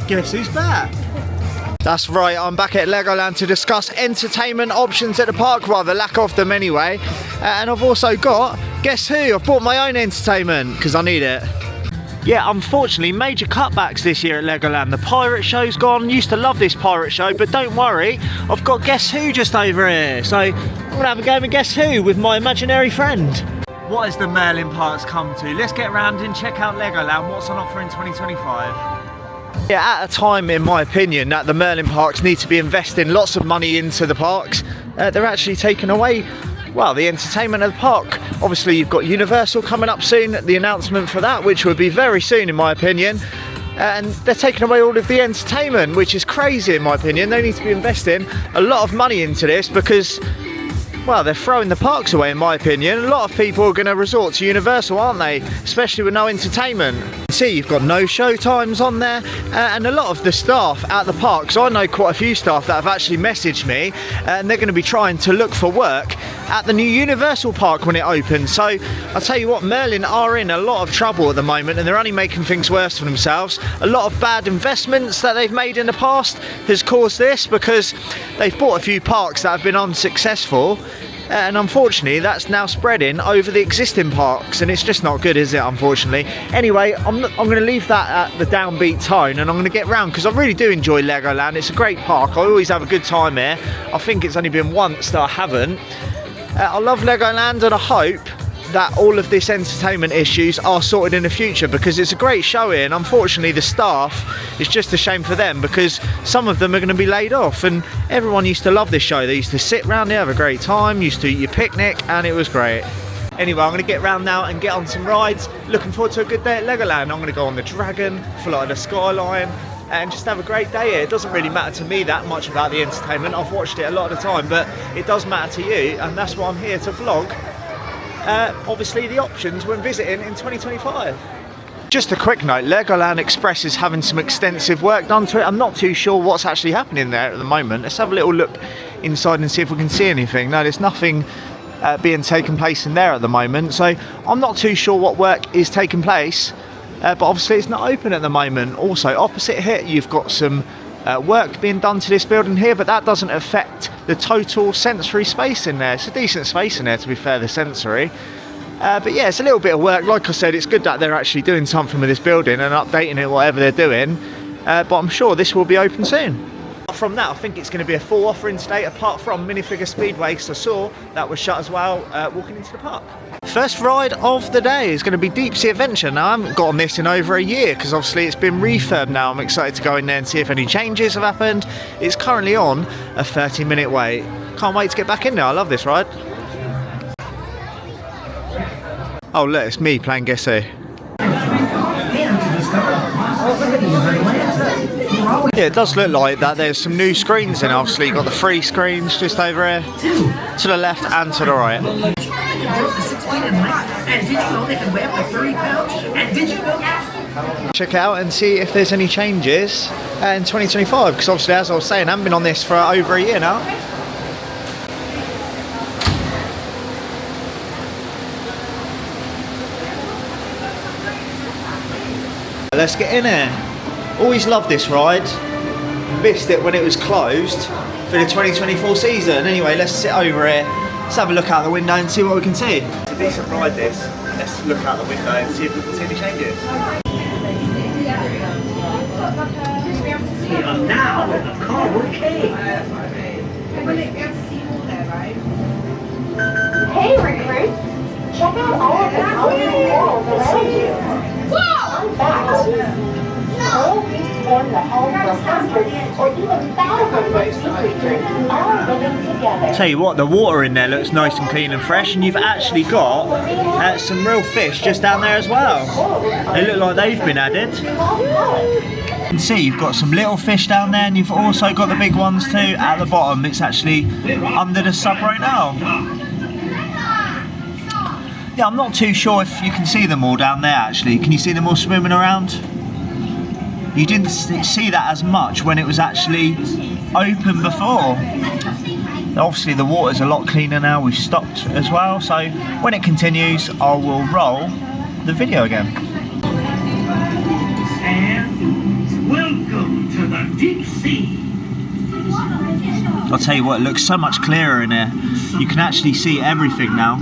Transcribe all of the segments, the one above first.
Guess who's back? That's right, I'm back at Legoland to discuss entertainment options at the park, well, the lack of them anyway. And I've also got, guess who? I've bought my own entertainment, because I need it. Yeah, unfortunately, major cutbacks this year at Legoland. The pirate show's gone. Used to love this pirate show, but don't worry, I've got Guess Who just over here. So I'm gonna have a game of Guess Who with my imaginary friend. What has the Merlin Parks come to? Let's get round and check out Legoland. What's on offer in 2025? Yeah, at a time, in my opinion, that the Merlin Parks need to be investing lots of money into the parks, they're actually taking away, well, the entertainment of the park. Obviously, you've got Universal coming up soon, the announcement for that, which will be very soon, in my opinion. And they're taking away all of the entertainment, which is crazy, in my opinion. They need to be investing a lot of money into this because, well, they're throwing the parks away, in my opinion. A lot of people are going to resort to Universal, aren't they? Especially with no entertainment. See, you've got no show times on there, and a lot of the staff at the parks, I know quite a few staff that have actually messaged me, and they're going to be trying to look for work at the new Universal Park when it opens. So I'll tell you what, Merlin are in a lot of trouble at the moment, and they're only making things worse for themselves. A lot of bad investments that they've made in the past has caused this, because they've bought a few parks that have been unsuccessful. And unfortunately that's now spreading over the existing parks, and it's just not good, is it, unfortunately? Anyway, I'm going to leave that at the downbeat tone, and I'm going to get round because I really do enjoy Legoland. It's a great park. I always have a good time here. I think it's only been once that I haven't. I love Legoland, and I hope that all of this entertainment issues are sorted in the future, because it's a great show here, and unfortunately the staff, it's just a shame for them because some of them are going to be laid off, and everyone used to love this show. They used to sit around here, have a great time, used to eat your picnic, and it was great. Anyway, I'm going to get round now and get on some rides. Looking forward to a good day at Legoland. I'm going to go on the Dragon, fly at the Skyline, and just have a great day here. It doesn't really matter to me that much about the entertainment. I've watched it a lot of the time, but it does matter to you, and that's why I'm here to vlog. Obviously the options when visiting in 2025. Just a quick note, Legoland Express is having some extensive work done to it. I'm not too sure what's actually happening there at the moment. Let's have a little look inside and see if we can see anything. No, there's nothing being taken place in there at the moment, so I'm not too sure what work is taking place, but obviously it's not open at the moment. Also, opposite here you've got some work being done to this building here, but that doesn't affect the total sensory space in there. It's a decent space in there, to be fair, the sensory. But yeah, it's a little bit of work. Like I said, it's good that they're actually doing something with this building and updating it, whatever they're doing. But I'm sure this will be open soon. From that, I think it's going to be a full offering today, apart from Minifigure Speedway, because I saw that was shut as well, walking into the park. First ride of the day is going to be Deep Sea Adventure. Now, I haven't got on this in over a year, because obviously it's been refurbed now. I'm excited to go in there and see if any changes have happened. It's currently on a 30-minute wait. Can't wait to get back in there. I love this ride. Oh look, it's me playing Guess Who. Yeah, it does look like that. There's some new screens in. Obviously you've got the free screens just over here, to the left and to the right. Check out and see if there's any changes in 2025, because obviously, as I was saying, I haven't been on this for over a year now. Let's get in here. Always loved this ride. Missed it when it was closed for the 2024 season. Anyway, let's sit over here. Let's have a look out the window and see what we can see. It's a decent ride, this. Let's look out the window and see if we can see any changes. We are now in the Carwood Cave. Hey recruits, check out all of the colorful walls around you. Fun fact, coral used to form the home for hundreds or even thousands of sea creatures all living together. Tell you what, the water in there looks nice and clean and fresh, and you've actually got some real fish just down there as well. They look like they've been added. You can see you've got some little fish down there, and you've also got the big ones too at the bottom. It's actually under the sub right now. Yeah, I'm not too sure if you can see them all down there actually. Can you see them all swimming around? You didn't see that as much when it was actually open before. Obviously the water's a lot cleaner now, we've stopped as well, so when it continues I will roll the video again. And welcome I'll tell you what, it looks so much clearer in here. You can actually see everything now.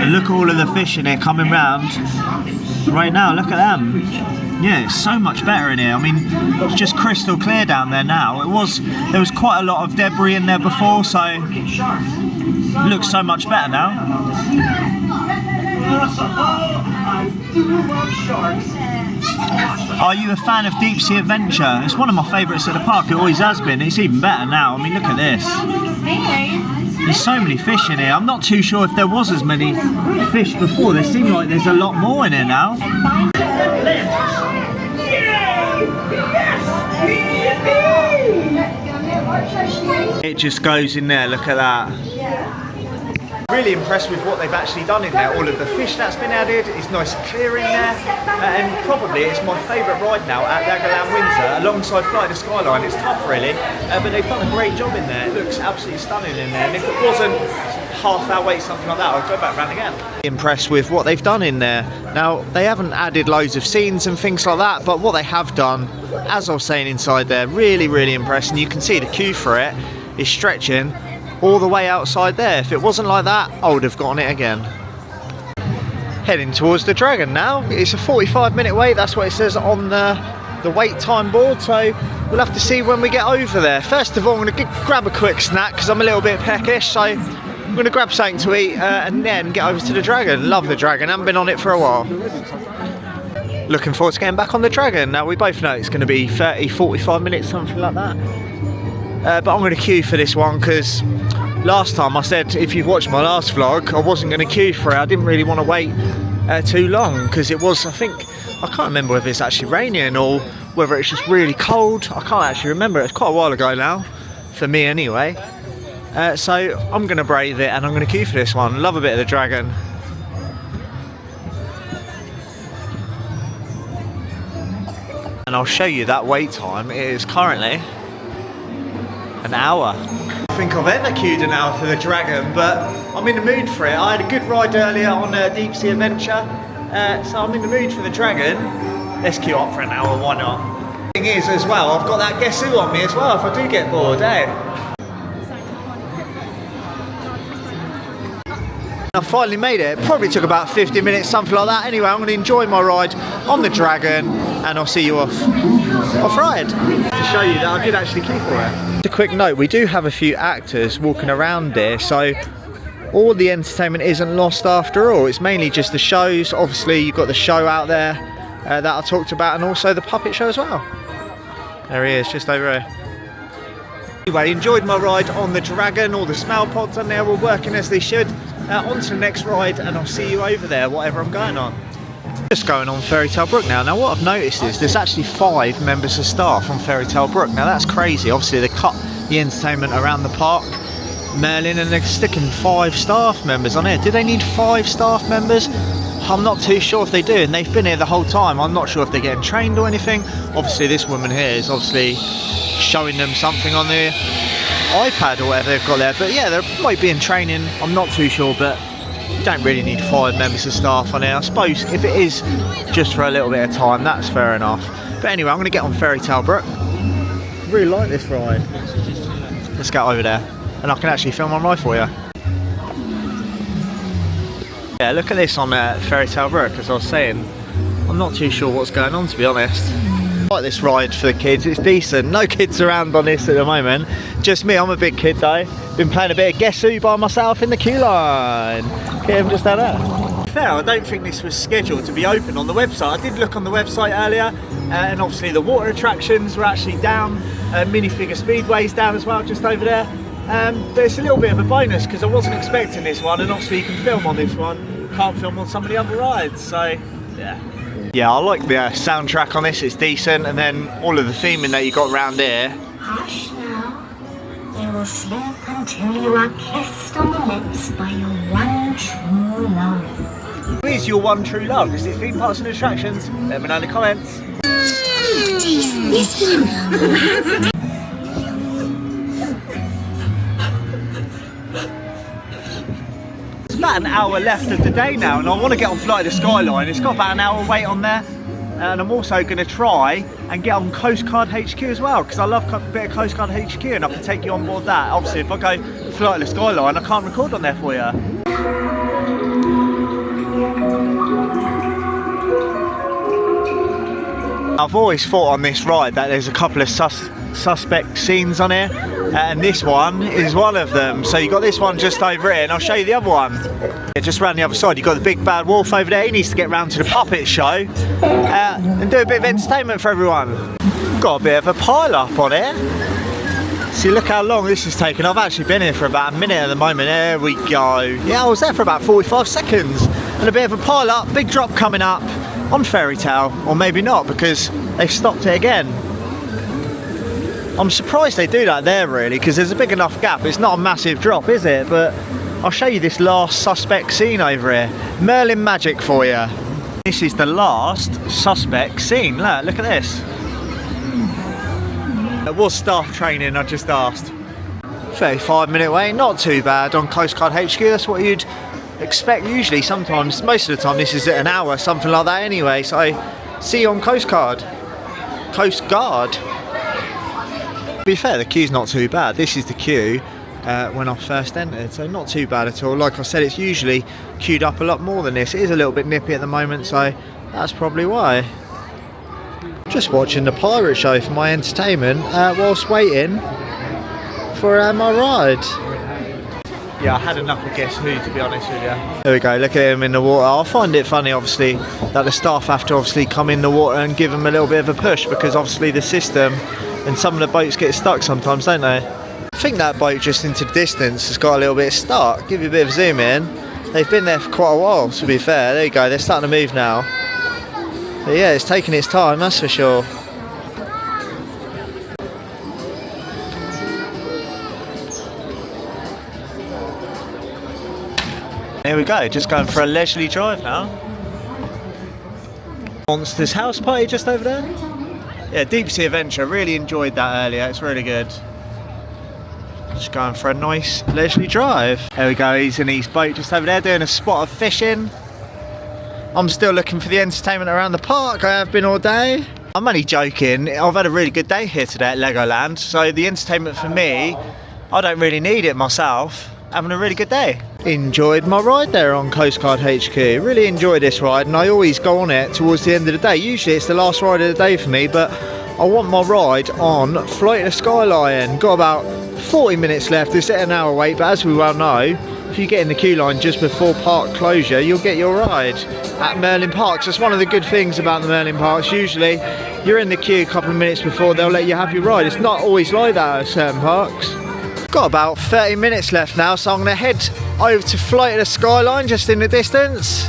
And look at all of the fish in here coming round. Right now, look at them. Yeah, it's so much better in here. I mean, it's just crystal clear down there now. There was quite a lot of debris in there before, so it looks so much better now. I do love sharks. Are you a fan of deep sea adventure? It's one of my favourites at the park. It always has been. It's even better now. I mean, look at this. There's so many fish in here. I'm not too sure if there was as many fish before. There seems like there's a lot more in here now. It just goes in there. Look at that. Really impressed with what they've actually done in there. All of the fish that's been added is nice and clear in there, and probably it's my favourite ride now at Legoland Windsor, alongside Flight of the Skyline. It's tough really, but they've done a great job in there. It looks absolutely stunning in there, and if it wasn't half our wait, something like that, I'd go back round again. Impressed with what they've done in there. Now, they haven't added loads of scenes and things like that, but what they have done, as I was saying inside there, really, really impressed, and you can see the queue for it is stretching all the way outside there. If it wasn't like that, I would have gotten it again. Heading towards the Dragon now. It's a 45-minute wait, that's what it says on the wait time board, so we'll have to see when we get over there. First of all, I'm going to grab a quick snack because I'm a little bit peckish, so I'm going to grab something to eat and then get over to the Dragon. Love the Dragon, haven't been on it for a while. Looking forward to getting back on the Dragon. Now, we both know it's going to be 30-45 minutes, something like that. But I'm going to queue for this one because last time I said, if you've watched my last vlog, I wasn't going to queue for it. I didn't really want to wait too long because it was, I can't remember whether it's actually raining or whether it's just really cold. I can't actually remember. It's quite a while ago now, for me anyway. So I'm going to brave it and I'm going to queue for this one. Love a bit of the Dragon. And I'll show you that wait time. It is currently an hour. I don't think I've ever queued an hour for the Dragon, but I'm in the mood for it. I had a good ride earlier on a deep sea adventure, so I'm in the mood for the Dragon. Let's queue up for an hour, why not? The thing is as well, I've got that Guess Who on me as well if I do get bored, eh? I finally made it. It probably took about 50 minutes, something like that. Anyway, I'm going to enjoy my ride on the Dragon and I'll see you off ride. To show you that I did actually queue for it. Just a quick note, we do have a few actors walking around here, so all the entertainment isn't lost after all. It's mainly just the shows. Obviously, you've got the show out there that I talked about, and also the puppet show as well. There he is, just over here. Anyway, enjoyed my ride on the Dragon. All the smell pods on there were working as they should. On to the next ride and I'll see you over there, whatever I'm going on. Just going on Fairy Tale Brook now. Now what I've noticed is there's actually 5 members of staff on Fairy Tale Brook. Now that's crazy. Obviously they cut the entertainment around the park, Merlin, and they're sticking 5 staff members on here. Do they need 5 staff members? I'm not too sure if they do, and they've been here the whole time. I'm not sure if they're getting trained or anything. Obviously this woman here is obviously showing them something on the iPad or whatever they've got there, but yeah, they might be in training. I'm not too sure, but you don't really need 5 members of staff on here. I suppose if it is just for a little bit of time, that's fair enough. But anyway, I'm going to get on Fairy Tale Brook. I really like this ride. Let's get over there and I can actually film on ride for you. Yeah, look at this on Fairy Tale Brook. As I was saying, I'm not too sure what's going on, to be honest. I like this ride for the kids, it's decent. No kids around on this at the moment, just me. I'm a big kid though. Been playing a bit of Guess Who by myself in the queue line. Okay, I'm just down there. Fair, I don't think this was scheduled to be open on the website. I did look on the website earlier, and obviously the water attractions were actually down. Minifigure Speedway's down as well, just over there. But it's a little bit of a bonus because I wasn't expecting this one, and obviously you can film on this one, can't film on some of the other rides, so yeah. Yeah, I like the soundtrack on this, it's decent, and then all of the theming that you got around here. Hush now. You will sleep until you are kissed on the lips by your one true love. Who is your one true love? Is it theme parks and attractions? Let me know in the comments. It's about an hour left of the day now, and I want to get on Flight of the Skyline. It's got about an hour wait on there. and I'm also going to try and get on Coast Guard HQ as well, because I love a bit of Coast Guard HQ, and I can take you on board that. Obviously if I go Flight of the Skyline, I can't record on there for you. I've always thought on this ride that there's a couple of suspect scenes on here, and this one is one of them. So you've got this one just over here, and I'll show you the other one. Just round the other side, you've got the big bad wolf over there. He needs to get round to the puppet show and do a bit of entertainment for everyone. Got a bit of a pile up on here. See, look how long this has taken. I've actually been here for about a minute at the moment. There we go. Yeah, I was there for about 45 seconds. And a bit of a pile up, big drop coming up on Fairy Tale, or maybe not, because they've stopped it again. I'm surprised they do that there, really, because there's a big enough gap. It's not a massive drop, is it? But I'll show you this last suspect scene over here. Merlin magic for you. This is the last suspect scene. Look at this. It was staff training, I just asked. 35-minute wait, not too bad on Coast Guard HQ. That's what you'd expect usually. Sometimes, most of the time, this is at an hour, something like that anyway. So, see you on Coast Guard. Coast Guard. To be fair, the queue's not too bad. This is the queue when I first entered, so not too bad at all. Like I said, it's usually queued up a lot more than this. It is a little bit nippy at the moment, so that's probably why. Just watching the pirate show for my entertainment whilst waiting for my ride. Yeah, I had enough of Guess Who, to be honest with you. There we go, look at him in the water. I find it funny, obviously, that the staff have to obviously come in the water and give him a little bit of a push, because obviously the system and some of the boats get stuck sometimes, don't they? I think that boat just into the distance has got a little bit stuck. Give you a bit of zoom in. They've been there for quite a while, to be fair. There you go, they're starting to move now. But yeah, it's taking its time, that's for sure. Here we go, just going for a leisurely drive now. Monsters House Party just over there. Yeah, Deep Sea Adventure, really enjoyed that earlier, it's really good. Just going for a nice leisurely drive. There we go, he's in his boat just over there doing a spot of fishing. I'm still looking for the entertainment around the park, I have been all day. I'm only joking, I've had a really good day here today at Legoland, so the entertainment for me, I don't really need it myself. Having a really good day. Enjoyed my ride there on Coast Guard HQ. Really enjoyed this ride, and I always go on it towards the end of the day. Usually it's the last ride of the day for me, but I want my ride on Flight of the Skyline. Got about 40 minutes left. It's at an hour wait, but as we well know, if you get in the queue line just before park closure, you'll get your ride at Merlin Parks. That's one of the good things about the Merlin Parks. Usually you're in the queue a couple of minutes before they'll let you have your ride. It's not always like that at certain parks. Got about 30 minutes left now, so I'm going to head over to Flight of the Skyline just in the distance.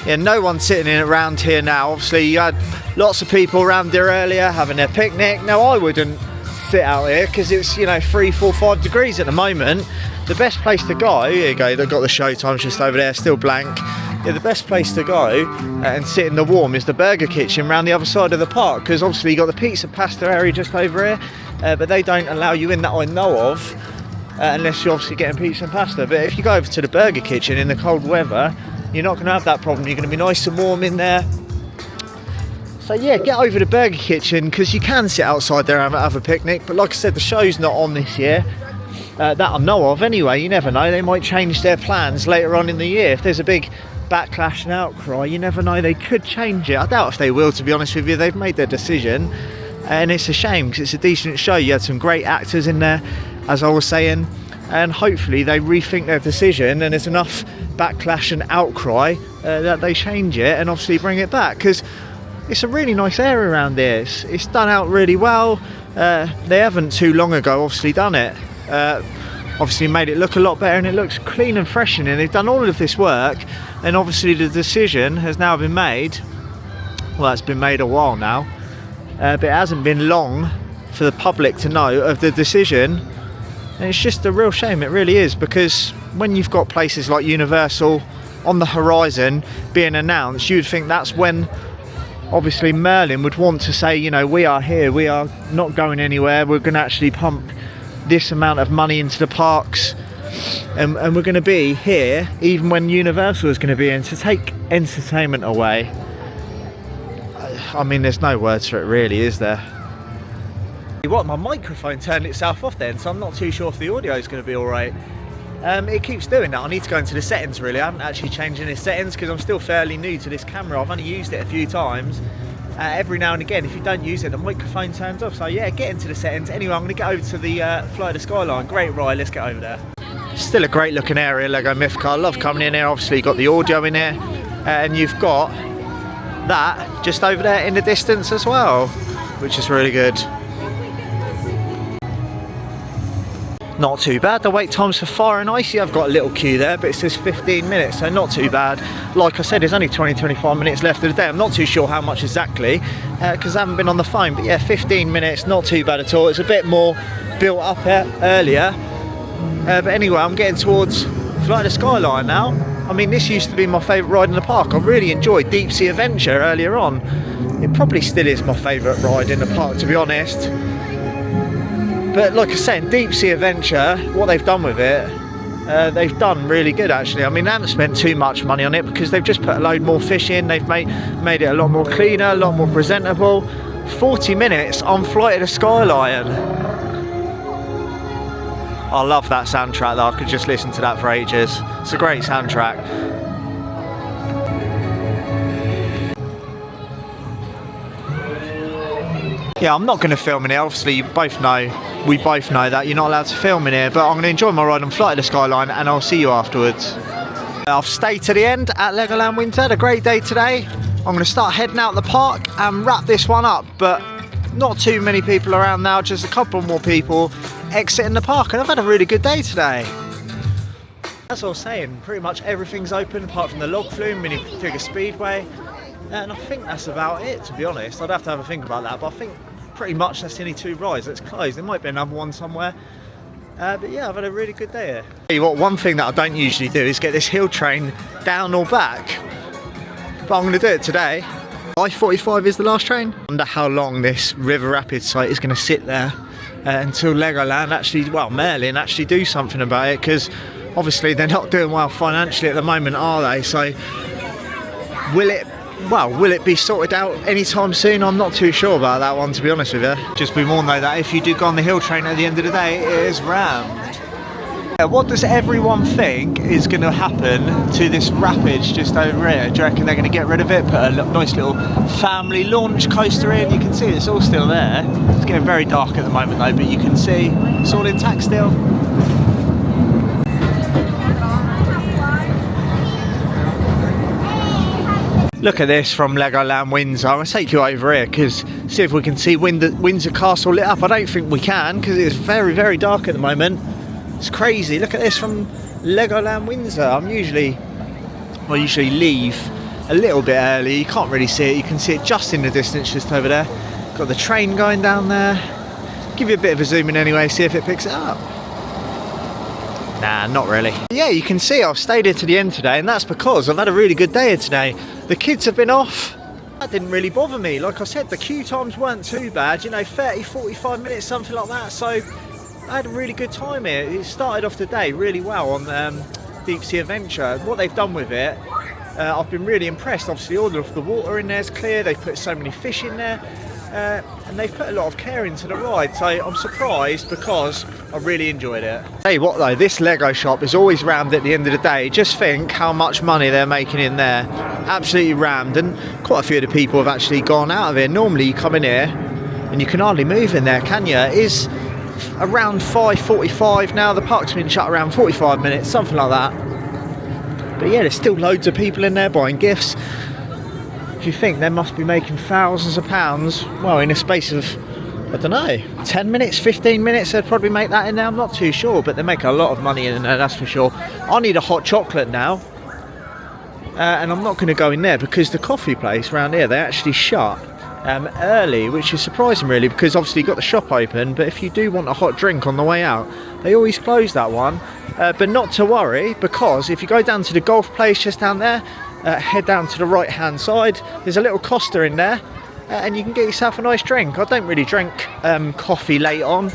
Yeah, no one's sitting around here now. Obviously you had lots of people around here earlier having their picnic. Now I wouldn't sit out here because it's, you know, 3, 4, 5 degrees at the moment. The best place to go, here you go, they've got the show times just over there, still blank. Yeah, the best place to go and sit in the warm is the burger kitchen around the other side of the park, because obviously you got the pizza pasta area just over here, but they don't allow you in that I know of. Unless you're obviously getting pizza and pasta. But if you go over to the burger kitchen in the cold weather, you're not going to have that problem. You're going to be nice and warm in there. So yeah, get over to Burger Kitchen, because you can sit outside there and have a picnic. But like I said, the show's not on this year. That I know of anyway. You never know, they might change their plans later on in the year. If there's a big backlash and outcry, you never know, they could change it. I doubt if they will, to be honest with you. They've made their decision, and it's a shame, because it's a decent show. You had some great actors in there, as I was saying, and hopefully they rethink their decision and there's enough backlash and outcry that they change it and obviously bring it back, because it's a really nice area around here. It's done out really well. They haven't too long ago obviously done it, obviously made it look a lot better, and it looks clean and fresh in here. They've done all of this work, and obviously the decision has now been made. Well, it's been made a while now, but it hasn't been long for the public to know of the decision. And it's just a real shame, it really is, because when you've got places like Universal on the horizon being announced, you'd think that's when obviously Merlin would want to say, you know, we are here, we are not going anywhere, we're going to actually pump this amount of money into the parks, and we're going to be here even when Universal is going to be in, to take entertainment away. I mean, there's no words for it really, is there? What, my microphone turned itself off then, so I'm not too sure if the audio is going to be alright. It keeps doing that. I need to go into the settings really. I haven't actually changed any settings because I'm still fairly new to this camera. I've only used it a few times. Every now and again, if you don't use it, the microphone turns off. So yeah, get into the settings. Anyway, I'm going to get over to the Fly the Skyline. Great ride, let's get over there. Still a great looking area, Lego Mythica. I love coming in here. Obviously you've got the audio in here, and you've got that just over there in the distance as well, which is really good. Not too bad. The wait times for Fire and Icy, I've got a little queue there, but it says 15 minutes, so not too bad. Like I said, there's only 20-25 minutes left of the day. I'm not too sure how much exactly, because I haven't been on the phone, but yeah, 15 minutes, not too bad at all. It's a bit more built up earlier, but anyway, I'm getting towards Fly the Skyline now. I mean, this used to be my favourite ride in the park. I really enjoyed Deep Sea Adventure earlier on. It probably still is my favourite ride in the park, to be honest. But like I said, Deep Sea Adventure, what they've done with it, they've done really good actually. I mean, they haven't spent too much money on it because they've just put a load more fish in. They've made it a lot more cleaner, a lot more presentable. 40 minutes on Flight of the Skyline. I love that soundtrack though. I could just listen to that for ages. It's a great soundtrack. Yeah, I'm not going to film in here. Obviously, we both know that you're not allowed to film in here, but I'm going to enjoy my ride on Flight of the Skyline, and I'll see you afterwards. I've stayed to the end at Legoland Windsor. Had a great day today. I'm going to start heading out the park and wrap this one up, but not too many people around now, just a couple more people exiting the park, and I've had a really good day today. As I was saying, pretty much everything's open apart from the log flume, minifigure speedway, and I think that's about it, to be honest. I'd have to have a think about that, but I think pretty much that's the only two rides that's closed. There might be another one somewhere, but yeah, I've had a really good day here. Tell you what, one thing that I don't usually do is get this hill train down or back, but I'm going to do it today. I-45 is the last train. I wonder how long this River Rapids site is going to sit there until Legoland actually, well, Merlin actually do something about it, because obviously they're not doing well financially at the moment, are they? So will it be sorted out anytime soon? I'm not too sure about that one, to be honest with you. Just we all know that if you do go on the hill train at the end of the day, it is rammed. What does everyone think is going to happen to this rapids just over here? Do you reckon they're going to get rid of it, put a nice little family launch coaster in? You can see it's all still there. It's getting very dark at the moment though, but you can see it's all intact still. Look at this from Legoland Windsor. I'm going to take you over here because see if we can see Windsor Castle lit up. I don't think we can because it's very, very dark at the moment. It's crazy. Look at this from Legoland Windsor. I usually leave a little bit early. You can't really see it. You can see it just in the distance, just over there. Got the train going down there. Give you a bit of a zoom in anyway, see if it picks it up. Nah, not really. Yeah, you can see I've stayed here to the end today, and that's because I've had a really good day here today. The kids have been off. That didn't really bother me. Like I said, the queue times weren't too bad, you know, 30, 45 minutes, something like that. So I had a really good time here. It started off the day really well on Deep Sea Adventure. What they've done with it, I've been really impressed. Obviously, all of the water in there is clear. They've put so many fish in there. And they've put a lot of care into the ride, so I'm surprised because I really enjoyed it. Tell you what though, this Lego shop is always rammed at the end of the day. Just think how much money they're making in there. Absolutely rammed, and quite a few of the people have actually gone out of here. Normally you come in here and you can hardly move in there, can you? It is around 5:45 now. The park's been shut around 45 minutes, something like that. But yeah, there's still loads of people in there buying gifts. If you think they must be making thousands of pounds, well, in a space of, I don't know, 10 minutes, 15 minutes, they'd probably make that in there. I'm not too sure, but they make a lot of money in there, that's for sure. I need a hot chocolate now, and I'm not going to go in there because the coffee place around here, they actually shut early, which is surprising really, because obviously you've got the shop open, but if you do want a hot drink on the way out, they always close that one. But not to worry, because if you go down to the golf place just down there, head down to the right hand side, there's a little Costa in there, and you can get yourself a nice drink. I don't really drink coffee late on.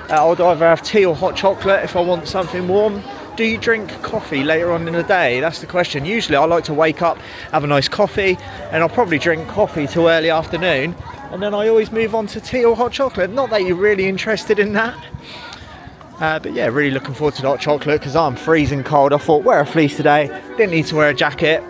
I would either have tea or hot chocolate if I want something warm. do you drink coffee later on in the day? That's the question. Usually I like to wake up, have a nice coffee, and I'll probably drink coffee till early afternoon, and then I always move on to tea or hot chocolate. Not that you're really interested in that. But yeah, really looking forward to the hot chocolate because I'm freezing cold. I thought, wear a fleece today, didn't need to wear a jacket.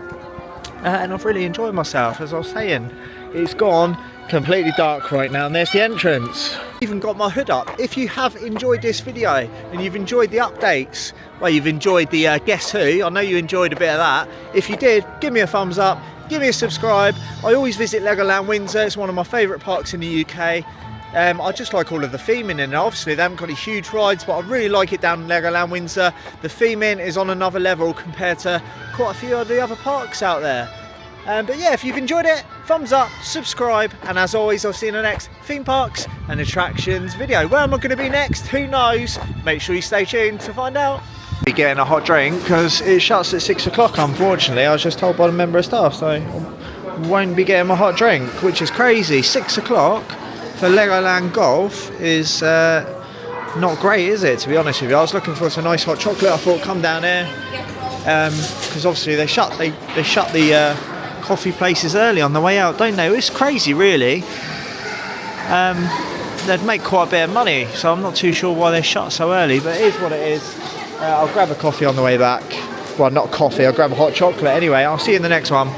And I've really enjoyed myself. As I was saying, it's gone completely dark right now, and there's the entrance. Even got my hood up. If you have enjoyed this video and you've enjoyed the updates, well, you've enjoyed the Guess Who, I know you enjoyed a bit of that. If you did, give me a thumbs up, give me a subscribe. I always visit Legoland Windsor. It's one of my favourite parks in the UK. I just like all of the theming, and obviously they haven't got any huge rides, but I really like it down in Legoland Windsor. The theming is on another level compared to quite a few of the other parks out there. But yeah, if you've enjoyed it, thumbs up, subscribe, and as always, I'll see you in the next theme parks and attractions video. Where am I going to be next? Who knows? Make sure you stay tuned to find out. Be getting a hot drink because it shuts at 6 o'clock, unfortunately. I was just told by the member of staff, so I won't be getting my hot drink, which is crazy. 6 o'clock for Legoland Golf is not great, is it, to be honest with you? I was looking for some nice hot chocolate. I thought, come down here, because obviously they shut the coffee places early on the way out, don't they? It's crazy, really. They'd make quite a bit of money, so I'm not too sure why they shut so early, but it is what it is. I'll grab a coffee on the way back. Well, not coffee, I'll grab a hot chocolate anyway. I'll see you in the next one.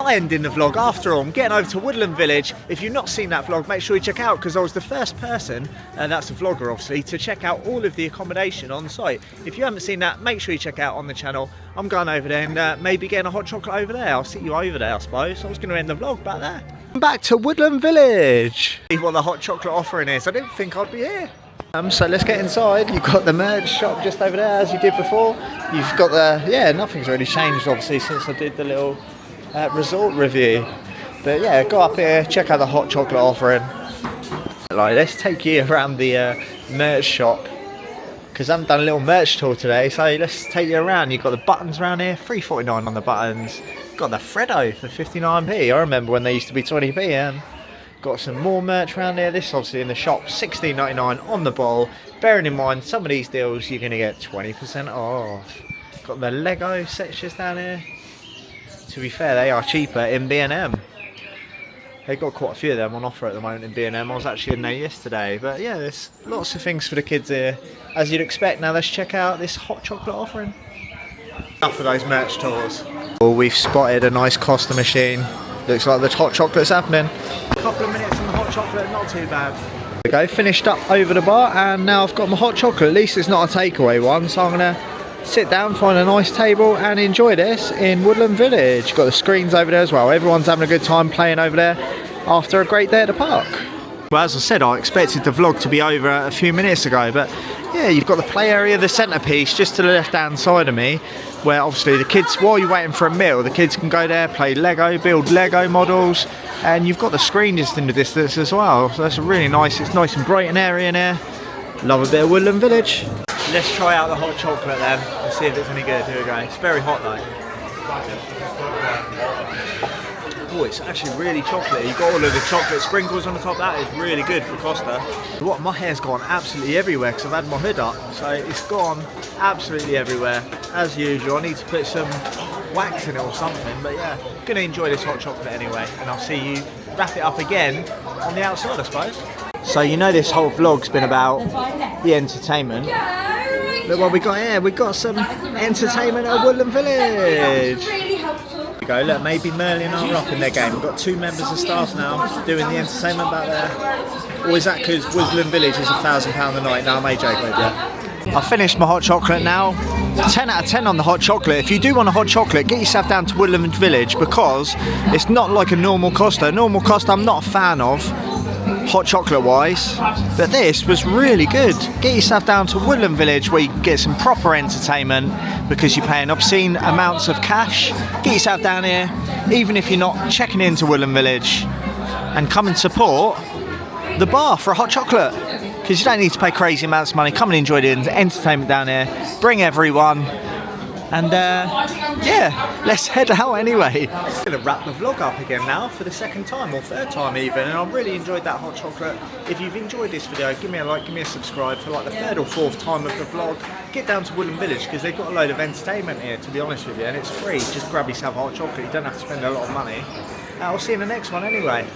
Ending the vlog after all. I'm getting over to Woodland Village. If you've not seen that vlog, make sure you check out, because I was the first person, and that's a vlogger obviously, to check out all of the accommodation on site. If you haven't seen that, make sure you check out on the channel. I'm going over there and maybe getting a hot chocolate over there. I'll see you over there, I suppose. I was going to end the vlog back there. I'm back to Woodland Village. See what the hot chocolate offering is. I didn't think I'd be here. So let's get inside. You've got the merch shop just over there, as you did before. You've got the, yeah, nothing's really changed obviously since I did the little resort review. But yeah, go up here, check out the hot chocolate offering. Like, let's take you around the merch shop, because I haven't done a little merch tour today, so let's take you around. You've got the buttons around here, $3.49 on the buttons. Got the Freddo for 59p. I remember when they used to be 20p. And got some more merch around here. This is obviously in the shop, $16.99 on the bottle. Bearing in mind, some of these deals you're going to get 20% off. Got the Lego sections down here. To be fair, they are cheaper in B&M. They've got quite a few of them on offer at the moment in B&M. I was actually in there yesterday. But yeah, there's lots of things for the kids here, as you'd expect. Now let's check out this hot chocolate offering. Enough of those merch tours. Well, we've spotted a nice Costa machine. Looks like the hot chocolate's happening. A couple of minutes on the hot chocolate, not too bad. There we go, finished up over the bar, and now I've got my hot chocolate. At least it's not a takeaway one, so I'm gonna sit down, find a nice table and enjoy this in Woodland Village. Got the screens over there as well. Everyone's having a good time playing over there after a great day at the park. Well, as I said, I expected the vlog to be over a few minutes ago, but yeah, you've got the play area, the centrepiece, just to the left hand side of me, where obviously the kids, while you're waiting for a meal, the kids can go there, play Lego, build Lego models, and you've got the screen just in the distance as well. So that's a really nice, it's nice and bright an area in here. Love a bit of Woodland Village. Let's try out the hot chocolate then and see if it's any good. Here we go. It's very hot though. Oh, it's actually really chocolatey. You've got all of the chocolate sprinkles on the top. That is really good for Costa. What, my hair's gone absolutely everywhere because I've had my hood up. So it's gone absolutely everywhere. As usual, I need to put some wax in it or something. But yeah, gonna enjoy this hot chocolate anyway. And I'll see you wrap it up again on the outside, I suppose. So you know this whole vlog's been about the entertainment. Look what we got here. We got some entertainment at Woodland Village. Go, look, maybe Merlin are up in their game. We've got 2 members of staff now doing the entertainment back there. Or is that because Woodland Village is £1,000 a night? No, I'm AJ, yeah. I've finished my hot chocolate now. 10 out of 10 on the hot chocolate. If you do want a hot chocolate, get yourself down to Woodland Village, because it's not like a normal Costa. Normal Costa I'm not a fan of, hot chocolate wise, but this was really good. Get yourself down to Woodland Village where you can get some proper entertainment, because you're paying obscene amounts of cash. Get yourself down here, even if you're not checking into Woodland Village, and come and support the bar for a hot chocolate, because you don't need to pay crazy amounts of money. Come and enjoy the entertainment down here. Bring everyone. And yeah, let's head out anyway. I'm gonna wrap the vlog up again now for the second time or third time even, and I really enjoyed that hot chocolate. If you've enjoyed this video, give me a like, give me a subscribe. For like the third or fourth time of the vlog, get down to Woodland Village because they've got a load of entertainment here, to be honest with you, and it's free. Just grab yourself hot chocolate, you don't have to spend a lot of money. I'll see you in the next one anyway.